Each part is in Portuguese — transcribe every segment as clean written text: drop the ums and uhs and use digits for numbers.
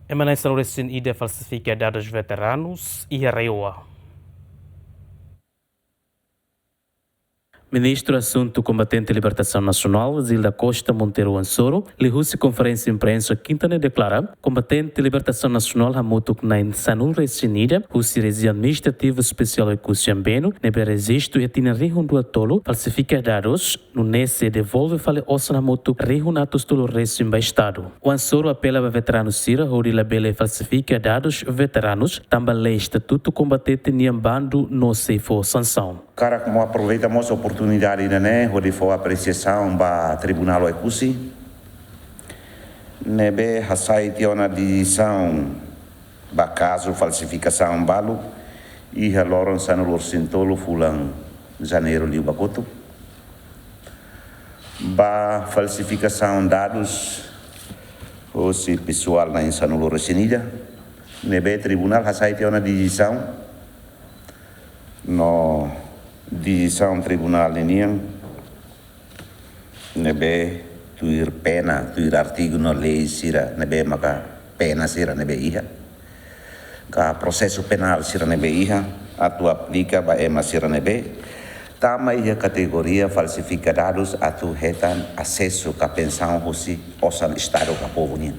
Emanência Lauresin Ida falsifica dados veteranos e arreoa. Ministro Assunto Combatente e Libertação Nacional, Zilda Costa Monteiro Ansoro, lihusi conferência de imprensa quinta-ne declara Combatente e Libertação Nacional hamutuk na insanul resinida, husi resi administrativo especial e cusiambeno, nebe resisto e atina rihun dua tolo, falsifica dados, no nesse devolve fale osan hamutuk rihun atos tolo resim ba Estado. O Ansoro apela a veteranos Sira, hori labele falsifica dados veteranos, também lei Estatuto Combatente Niambando no Seifo sanção. Cara, como aproveitamos a oportunidade, né, onde foi a apreciação do Tribunal Ecusi, nebe hasai tiona decisão ba caso falsificação balo e a loron sanulor sintolo fulang janeiro liu bakoto ba falsificação dados o se pessoal na insanulor senilha nebe tribunal hasai tiona decisão no decisão tribunal linian nebe tuir pena tuir artigo no lei sira nebe maka pena sira nebe iha ka processo penal sira nebe iha atu aplica ba ema sira nebe tama ia categoria falsifica dados atu retan acesso ka pensão hosi osan estado ka povo nin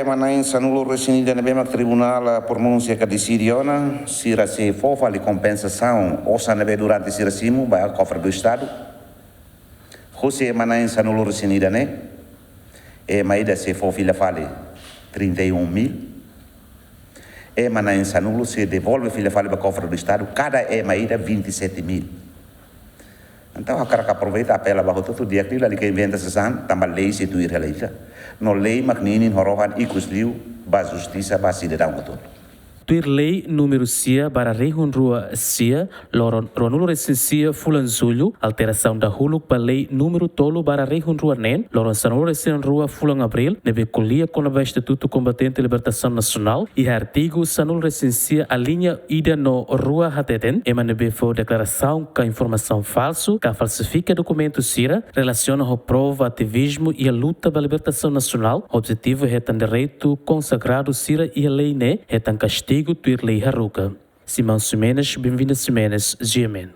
manain sanulo resinida nebe mak tribunal a pronúncia ka decidiona sira se fofa li compensação osan nebe durante sira simu ba cofre do estado José manain sanulo resinida né maida se fofila fale 31.000 manain sanulo se devolve filha fale ba cofre do estado cada maida 27.000. Então a cara que aproveita apela bajo todo dia aquilo ali que inventa sesan também lei se tu ir realiza no lei magnini horohan ikusliu ba justiça ba cidadão todo. Tuir lei número cia para rehun rua cia loron ronulo recensia fulan zulho alteração da huluk para lei número tolo para rehun rua nen loron sanulo recen rua fulan abril nebe colia com o Estatuto Combatente e Libertação Nacional e artigo sanulo recensia a linha ida no rua hateten ema nebe for declaração com informação falso que falsifica documento sira relaciona ao prova ativismo e a luta pela libertação nacional objetivo é tan direito consagrado sira e a lei ne é tan castigo tuir lei haruka. Simão Simenes, bem-vindo a Simenes, GMN.